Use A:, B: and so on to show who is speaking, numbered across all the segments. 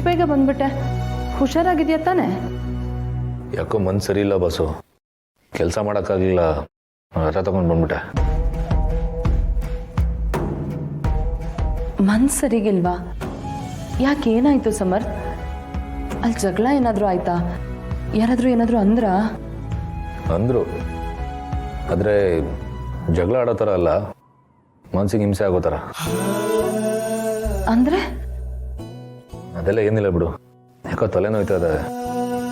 A: ಇಷ್ಟು ಬೇಗ ಬಂದ್ಬಿಟ್ಟೆ, ಹುಷಾರಾಗಿದೆಯಾ ತಾನೆ?
B: ಯಾಕೋ ಮನ್ಸು ಸರಿ ಇಲ್ಲ ಬಸ್ಸು, ಕೆಲಸ ಮಾಡೋಕ್ಕಾಗಲಿಲ್ಲ, ರಜಾ ತಗೊಂಡು ಬಂದ್ಬಿಟ್ಟೆ.
A: ಮನ್ಸು ಸರಿಗಿಲ್ವಾ? ಯಾಕೆ, ಏನಾಯ್ತು ಸಮರ್? ಅಲ್ಲಿ ಜಗಳ ಏನಾದರೂ ಆಯ್ತಾ? ಯಾರಾದರೂ ಏನಾದರೂ ಅಂದ್ರು,
B: ಆದರೆ ಜಗಳ ಆಡೋ ಥರ ಅಲ್ಲ, ಮನ್ಸಿಗೆ ಹಿಂಸೆ ಆಗೋ ಥರ.
A: ಅಂದ್ರೆ
B: ಅದೆಲ್ಲ ಏನಿಲ್ಲ ಬಿಡು. ಯಾಕೋ ತಲೆನೋಯ್ತಾ ಇದೆ,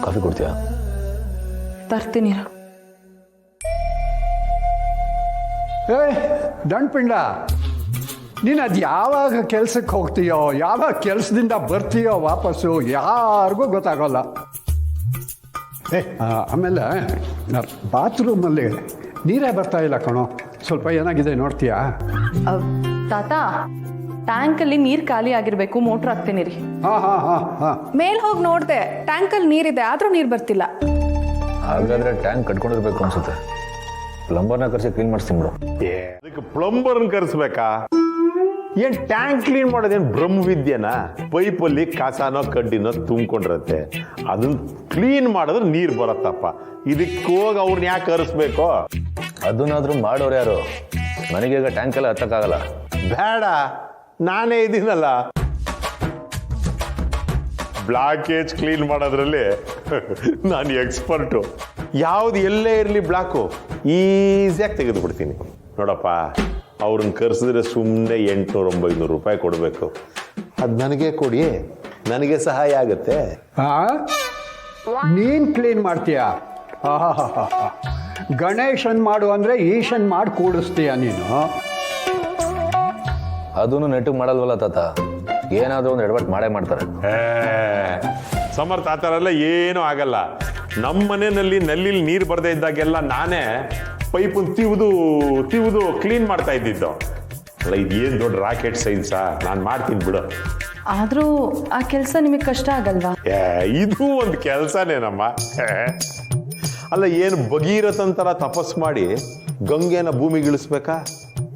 B: ಕಾಫಿ ಕೊಡ್ತೀಯಾ?
A: ತರ್ತೀನಿ.
C: ದಂಡ್ಪಿಂಡ, ನೀನು ಅದು ಯಾವಾಗ ಕೆಲಸಕ್ಕೆ ಹೋಗ್ತೀಯೋ, ಯಾವಾಗ ಕೆಲಸದಿಂದ ಬರ್ತೀಯೋ ವಾಪಸ್ಸು ಯಾರಿಗೂ ಗೊತ್ತಾಗೋಲ್ಲ. ಆಮೇಲೆ ಬಾತ್ರೂಮಲ್ಲಿ ನೀರೇ ಬರ್ತಾ ಇಲ್ಲ ಕಣೋ, ಸ್ವಲ್ಪ ಏನಾಗಿದೆ ನೋಡ್ತೀಯಾ?
A: ತಾತ, ಟ್ಯಾಂಕಲ್ಲಿ ನೀರು ಖಾಲಿ ಆಗಿರ್ಬೇಕು, ಮೋಟ್ರ್ ಹಾಕ್ತೀನಿ ರೀ.
C: ಹಾಂ.
D: ಮೇಲ್ ಹೋಗಿ ನೋಡ್ದೆ, ಟ್ಯಾಂಕಲ್ಲಿ ನೀರಿದೆ, ಆದ್ರೂ ನೀರು ಬರ್ತಿಲ್ಲ.
B: ಹಾಗಾದ್ರೆ ಟ್ಯಾಂಕ್ ಕಟ್ಕೊಂಡಿರ್ಬೇಕು ಅನ್ಸುತ್ತೆ. ಪ್ಲಂಬರ್ನ ಕರೆಸಿ ಕ್ಲೀನ್ ಮಾಡಿಸ್ತೀನಿ ಬಿಡು.
E: ಅದಕ್ಕೆ ಪ್ಲಂಬರ್ನ ಕರೆಸ್ಬೇಕಾ? ಏನ್ ಟ್ಯಾಂಕ್ ಕ್ಲೀನ್ ಮಾಡೋದೇನು ಬ್ರಹ್ಮವಿದ್ಯನಾ? ಪೈಪಲ್ಲಿ ಕಸಾನೋ ಕಡ್ಡಿನೋ ತುಂಬಿಕೊಂಡಿರತ್ತೆ, ಅದನ್ನ ಕ್ಲೀನ್ ಮಾಡಿದ್ರೆ ನೀರು ಬರತ್ತಪ್ಪ. ಇದಕ್ಕೆ ಹೋಗಿ ಅವ್ರನ್ನ ಯಾಕೆ ಕರೆಸ್ಬೇಕು?
B: ಅದನ್ನಾದ್ರೂ ಮಾಡೋರು ಯಾರು? ನನಗೀಗ ಟ್ಯಾಂಕ್ ಎಲ್ಲ ಹತ್ತಕ್ಕಾಗಲ್ಲ.
E: ಬೇಡ, ನಾನೇ ಇದ್ದೀನಲ್ಲ. ಬ್ಲಾಕೇಜ್ ಕ್ಲೀನ್ ಮಾಡೋದ್ರಲ್ಲಿ ನಾನು ಎಕ್ಸ್ಪರ್ಟು. ಯಾವ್ದು ಎಲ್ಲೇ ಇರಲಿ ಬ್ಲಾಕು ಈಸಿಯಾಗಿ ತೆಗೆದು ಬಿಡ್ತೀನಿ. ನೋಡಪ್ಪ, ಅವ್ರನ್ನ ಕರೆಸಿದ್ರೆ ಸುಮ್ಮನೆ 800-900 ರೂಪಾಯಿ ಕೊಡಬೇಕು. ಅದು ನನಗೆ ಕೊಡಿ, ನನಗೆ ಸಹಾಯ ಆಗುತ್ತೆ.
C: ನೀನು ಕ್ಲೀನ್ ಮಾಡ್ತೀಯಾ? ಗಣೇಶನ್ ಮಾಡು ಅಂದರೆ ಈಶನ್ ಮಾಡಿ ಕೂಡಿಸ್ತೀಯ ನೀನು?
B: ಅದನ್ನು ನೆಟ್ಟಿಗೆ ಮಾಡಲ್ವಲ್ಲ ತಾತ, ಏನಾದರೂ ಒಂದು ಎಡವಟ್ಟು ಮಾಡೇ ಮಾಡ್ತಾರೆ.
E: ಸಮರ್ಥ ಆ ಥರ ಎಲ್ಲ ಏನೂ ಆಗಲ್ಲ. ನಮ್ಮ ಮನೆಯಲ್ಲಿ ನಲ್ಲಿ ನೀರು ಬರದೇ ಇದ್ದಾಗೆಲ್ಲ ನಾನೇ ಪೈಪನ್ನು ತಿವಿದು ಕ್ಲೀನ್ ಮಾಡ್ತಾ ಇದ್ದಿದ್ದು. ಅಲ್ಲ, ಇದೇನು ದೊಡ್ಡ ರಾಕೆಟ್ ಸೈನ್ಸಾ? ನಾನು ಮಾಡ್ತೀನಿ ಬಿಡು.
A: ಆದರೂ ಆ ಕೆಲಸ ನಿಮಗೆ ಕಷ್ಟ ಆಗಲ್ವಾ?
E: ಇದು ಒಂದು ಕೆಲಸನೇನಮ್ಮ. ಅಲ್ಲ, ಏನು ಭಗೀರಥಂತರ ತಪಸ್ ಮಾಡಿ ಗಂಗೆನ ಭೂಮಿಗಿಳಿಸ್ಬೇಕಾ?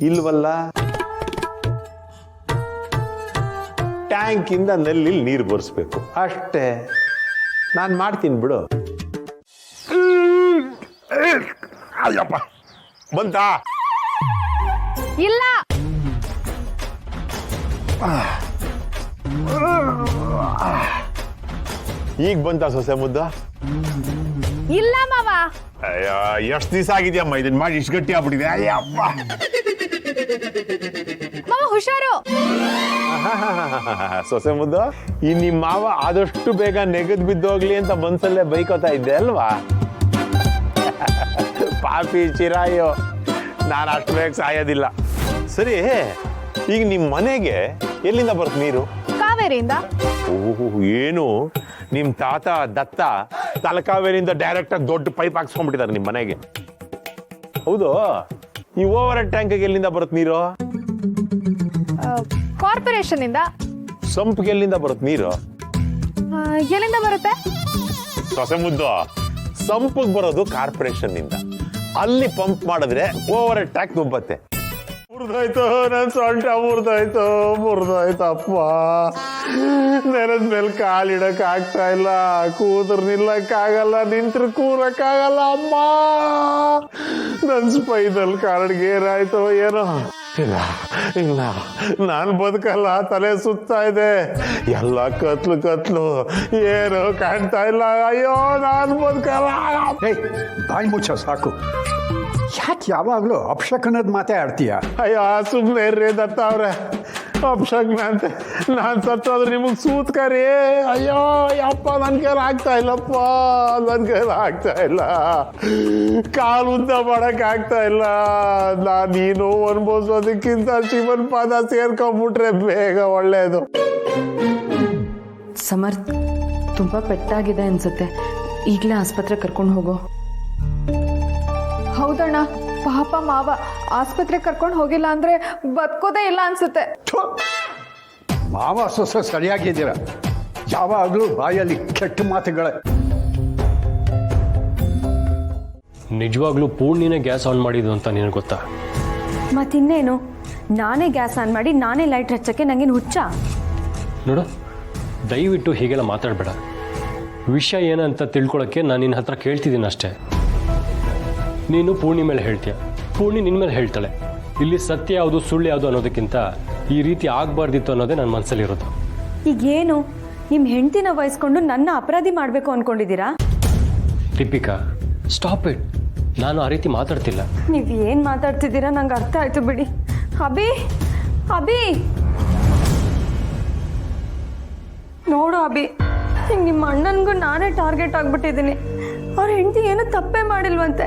E: ಇಲ್ವಲ್ಲ. ಟ್ಯಾಂಕಿಂದ ನಲ್ಲಿ ನೀರು ಬರ್ಸ್ಬೇಕು ಅಷ್ಟೇ. ನಾನು ಮಾಡ್ತೀನಿ ಬಿಡು. ಅಯ್ಯಪ್ಪ, ಬಂತಾ?
D: ಇಲ್ಲ,
E: ಈಗ ಬಂತ ಸೊಸೆ ಮುದ್ದ?
D: ಇಲ್ಲ ಮಾವ.
E: ಅಯ್ಯೋ, ಎಷ್ಟು ದಿವಸ ಆಗಿದ್ಯಮ್ಮ ಇದನ್ನ ಮಾಡಿ, ಇಷ್ಟು ಗಟ್ಟಿ ಆಗ್ಬಿಟ್ಟಿದೆ. ಅಯ್ಯಪ್ಪ
D: ಮಾವ ಹುಷಾರು.
E: ಸೊಸೆ ಮುದ್ದ, ಈ ನಿಮ್ಮ ಮಾವ ಆದಷ್ಟು ಬೇಗ ನೆಗದ್ ಬಿದ್ದೋಗ್ಲಿ ಅಂತ ಮನ್ಸಲ್ಲೇ ಬೈಕೋತಾ ಇದ್ದೆ ಅಲ್ವಾ? ಪಾಪಿ ಚಿರಾಯೋ, ನಾನು ಅಷ್ಟು ಬೇಗ ಸಾಯೋದಿಲ್ಲ. ಸರಿ, ಈಗ ನಿಮ್ಮ ಮನೆಗೆ ಎಲ್ಲಿಂದ ಬರುತ್ತೆ ನೀರು?
D: ಕಾವೇರಿಯಿಂದ.
E: ಓಹ್, ಏನು ನಿಮ್ಮ ತಾತ ದತ್ತ ತಲಕಾವೇರಿಯಿಂದ ಡೈರೆಕ್ಟ್ ಆಗಿ ದೊಡ್ಡ ಪೈಪ್ ಹಾಕ್ಸ್ಕೊಂಡ್ಬಿಟ್ಟಿದ್ದಾರೆ ನಿಮ್ಮ ಮನೆಗೆ? ಹೌದು. ಈ ಓವರ್ ಹೆಡ್ ಟ್ಯಾಂಕಿಗೆ ಎಲ್ಲಿಂದ ಬರುತ್ತೆ ನೀರು?
D: ಕಾರ್ಪೊರೇಷನ್ ಇಂದ.
E: ಸಂಪ್ಗೆ ಎಲ್ಲಿಂದ ಬರುತ್ತೆ ನೀರು?
D: ಎಲ್ಲಿಂದ ಬರುತ್ತೆ?
E: ಹೊಸ ಮುದ್ದು, ಸಂಪಿಗೆ ಬರೋದು ಕಾರ್ಪೊರೇಷನ್ ಇಂದ. ಅಲ್ಲಿ ಪಂಪ್ ಮಾಡಿದ್ರೆ ಓವರ್ ಹೆಡ್ ಟ್ಯಾಂಕ್ ತುಂಬತ್ತೆ. ಮುರಿದೋಯ್ತು, ನನ್ನ ಸೊಂಟ ಮುರಿದೋಯ್ತಪ್ಪ. ನೆಲದ ಮೇಲೆ ಕಾಲಿಡಕ್ ಆಗ್ತಾ ಇಲ್ಲ, ಕೂತ್ರ ನಿಲ್ಲಕ್ಕಾಗಲ್ಲ, ನಿಂತ್ರ ಕೂರಕ್ಕಾಗಲ್ಲ. ಅಮ್ಮ, ನನ್ನ ಸ್ಪೈನಲ್ ಕಾರ್ಡ್ಗೆ ಏನಾಯ್ತೋ ಏನೋ. ಇಲ್ಲ, ನಾನು ಬದುಕಲ್ಲ, ತಲೆ ಸುತ್ತಾ ಇದೆ, ಎಲ್ಲ ಕತ್ಲು, ಏನು ಕಾಣ್ತಾ ಇಲ್ಲ. ಅಯ್ಯೋ, ನಾನು ಬದುಕಲ್ಲ.
C: ಬಾಯಿ ಮುಚ್ಚ ಸಾಕು. ಯಾಕೆ ಯಾವಾಗಲೂ ಅಪಶಕನದ ಮಾತೇ ಆಡ್ತೀಯ?
E: ಅಯ್ಯೋ, ಸುಮ್ಮನೆ ಇರ್ರಿ ದತ್ತ ಅವ್ರೆ. ಅಪಶಕ್ನ ಅಂತೆ, ನಾನು ಸತ್ತೋದ್ರೆ ನಿಮಗೆ ಸೂತ್ಕರಿ. ಅಯ್ಯೋ ಯಪ್ಪ, ನನ್ನ ಕೈಲಿ ಆಗ್ತಾ ಇಲ್ಲಪ್ಪ, ನನ್ನ ಕೈಲಿ ಆಗ್ತಾ ಇಲ್ಲ, ಕಾಲು ಉದ್ದ ಮಾಡಕ್ ಆಗ್ತಾ ಇಲ್ಲ. ನೀನು ಅನ್ಭವಿಸೋದಕ್ಕಿಂತ ಶಿವನ್ ಪಾದ ಸೇರ್ಕೊಂಡ್ಬಿಟ್ರೆ ಬೇಗ ಒಳ್ಳೇದು.
A: ಸಮರ್ಥ್, ತುಂಬಾ ಪೆಟ್ಟಾಗಿದೆ ಅನ್ಸುತ್ತೆ, ಈಗಲೇ ಆಸ್ಪತ್ರೆ ಕರ್ಕೊಂಡು ಹೋಗೋ.
D: ಹೌದಣ್ಣ, ಪಾಪ ಮಾವ ಆಸ್ಪತ್ರೆ ಕರ್ಕೊಂಡು ಹೋಗಿಲ್ಲ ಅಂದ್ರೆ ಬದುಕೋದೇ ಇಲ್ಲ ಅನ್ಸುತ್ತೆ.
C: ಮಾವ ಸೊಸೆ ಸರಿಯಾಗಿದ್ದೀರ, ಯಾವಾಗಲೂ ಬಾಯಲ್ಲಿ ಕೆಟ್ಟ ಮಾತುಗಳೇ.
F: ನಿಜವಾಗ್ಲೂ ಪೂರ್ಣಿನೇ ಗ್ಯಾಸ್ ಆನ್ ಮಾಡಿದ್ದು ಅಂತ ನಿನಗೆ ಗೊತ್ತಾ?
G: ಮತ್ತಿನ್ನೇನು, ನಾನೇ ಗ್ಯಾಸ್ ಆನ್ ಮಾಡಿ ನಾನೇ ಲೈಟ್ ಹಚ್ಚಕ್ಕೆ ನಂಗೇನು ಹುಚ್ಚ?
F: ನೋಡು, ದಯವಿಟ್ಟು ಹೀಗೆಲ್ಲ ಮಾತಾಡಬೇಡ. ವಿಷಯ ಏನಂತ ತಿಳ್ಕೊಳಕ್ಕೆ ನಾನು ನಿನ್ನ ಹತ್ರ ಕೇಳ್ತಿದ್ದೀನಿ ಅಷ್ಟೇ. ನೀನು ಪೂರ್ಣಿ ಮೇಲೆ ಹೇಳ್ತೀಯ, ಪೂರ್ಣಿ ನಿನ್ನ ಮೇಲೆ ಹೇಳ್ತಾಳೆ. ಇಲ್ಲಿ ಸತ್ಯ ಯಾವುದು ಸುಳ್ಳು ಯಾವುದು ಅನ್ನೋದಕ್ಕಿಂತ ಈ ರೀತಿ ಆಗಬಾರ್ದಿತ್ತು ಅನ್ನೋದೇ ನನ್ನ ಮನಸ್ಸಲ್ಲಿರೋದು.
G: ಈಗೇನು ನಿಮ್ಮ ಹೆಂಡತಿನ ವಹಿಸ್ಕೊಂಡು ನನ್ನ ಅಪರಾಧಿ ಮಾಡಬೇಕು ಅಂದ್ಕೊಂಡಿದ್ದೀರಾ?
F: Deepika, stop it. ನಾನು ಆ ರೀತಿ ಮಾತಾಡ್ತಿಲ್ಲ.
G: ನೀವು ಏನು ಮಾತಾಡ್ತಿದ್ದೀರಾ ನಂಗೆ ಅರ್ಥ ಆಯ್ತು ಬಿಡಿ. ಅಭಿ, ಅಭಿ ನೋಡು ಅಭಿ, ಹಿಂಗೆ ನಿಮ್ಮ ಅಣ್ಣನಿಗೂ ನಾನೇ ಟಾರ್ಗೆಟ್ ಆಗಿಬಿಟ್ಟಿದ್ದೀನಿ. ಅವ್ರ ಹೆಂಡತಿ ಏನೂ ತಪ್ಪೇ ಮಾಡಿಲ್ವಂತೆ,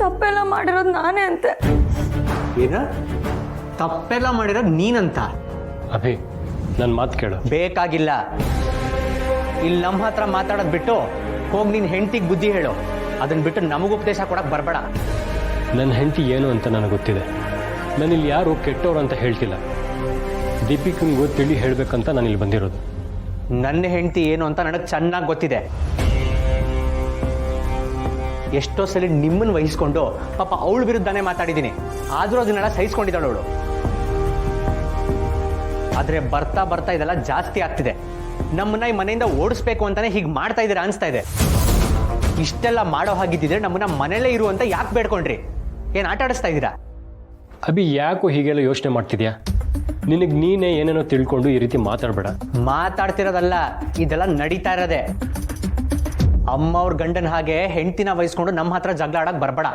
G: ತಪ್ಪೆಲ್ಲ ಮಾಡಿರೋದು ನಾನೇ ಅಂತೆ.
H: ಏನ ತಪ್ಪೆಲ್ಲ ಮಾಡಿರೋದು ನೀನಂತ?
F: ಅಭಿ, ನನ್ನ ಮಾತು ಕೇಳು.
H: ಬೇಕಾಗಿಲ್ಲ. ಇಲ್ಲಿ ನಮ್ಮ ಹತ್ರ ಮಾತಾಡೋದು ಬಿಟ್ಟು ಹೋಗಿ ನಿನ್ನ ಹೆಂಡತಿಗೆ ಬುದ್ಧಿ ಹೇಳು. ಅದನ್ನ ಬಿಟ್ಟು ನಮಗೂ ಉಪದೇಶ ಕೊಡಕ್ಕೆ ಬರಬೇಡ.
F: ನನ್ನ ಹೆಂಡತಿ ಏನು ಅಂತ ನನಗೆ ಗೊತ್ತಿದೆ. ನಾನಿಲ್ಲಿ ಯಾರು ಕೆಟ್ಟವ್ರು ಅಂತ ಹೇಳ್ತಿಲ್ಲ. ದೀಪಿಕನಿಗೂ ತಿಳಿ ಹೇಳಬೇಕಂತ ನಾನಿಲ್ಲಿ ಬಂದಿರೋದು.
H: ನನ್ನ ಹೆಂಡತಿ ಏನು ಅಂತ ನನಗೆ ಚೆನ್ನಾಗಿ ಗೊತ್ತಿದೆ. ಎಷ್ಟೋ ಸಲ ನಿಮ್ಮನ್ನು ವಹಿಸ್ಕೊಂಡು ಪಾಪ ಅವಳ ವಿರುದ್ಧನೇ ಮಾತಾಡಿದ್ದೀನಿ. ಆದರೂ ಅದನ್ನೆಲ್ಲ ಸಹಿಸ್ಕೊಂಡಿದ್ದಾಳು ಅವಳು. ಆದರೆ ಬರ್ತಾ ಬರ್ತಾ ಇದೆಲ್ಲ ಜಾಸ್ತಿ ಆಗ್ತಿದೆ. ನಮ್ಮನ್ನ ಈ ಮನೆಯಿಂದ ಓಡಿಸ್ಬೇಕು ಅಂತಾನೆ ಹೀಗೆ ಮಾಡ್ತಾ ಇದ್ದೀರಾ ಅನಿಸ್ತಾ ಇದೆ. ಇಷ್ಟೆಲ್ಲ ಮಾಡೋ ಹಾಗಿದ್ದಿದ್ರೆ ನಮ್ಮನ್ನ ಮನೇಲೇ ಇರುವಂತ ಯಾಕೆ ಬೇಡ್ಕೊಂಡ್ರಿ? ಏನು ಆಟ ಆಡಿಸ್ತಾ ಇದ್ದೀರಾ?
F: ಅಭಿ, ಯಾಕೋ ಹೀಗೆಲ್ಲ ಯೋಚನೆ ಮಾಡ್ತಿದ್ಯಾ? ನಿನಗೆ ನೀನೇ ಏನೇನೋ ತಿಳ್ಕೊಂಡು ಈ ರೀತಿ ಮಾತಾಡಬೇಡ.
H: ಮಾತಾಡ್ತಿರೋದಲ್ಲ, ಇದೆಲ್ಲ ನಡೀತಾ ಇರೋದೆ. ಅಮ್ಮ ಅವ್ರ ಗಂಡನ ಹಾಗೆ ಹೆಂಡ್ತಿನ ವಹಿಸ್ಕೊಂಡು ನಮ್ಮ ಹತ್ರ ಜಗಳ ಆಡಕ್ಕೆ ಬರಬೇಡ.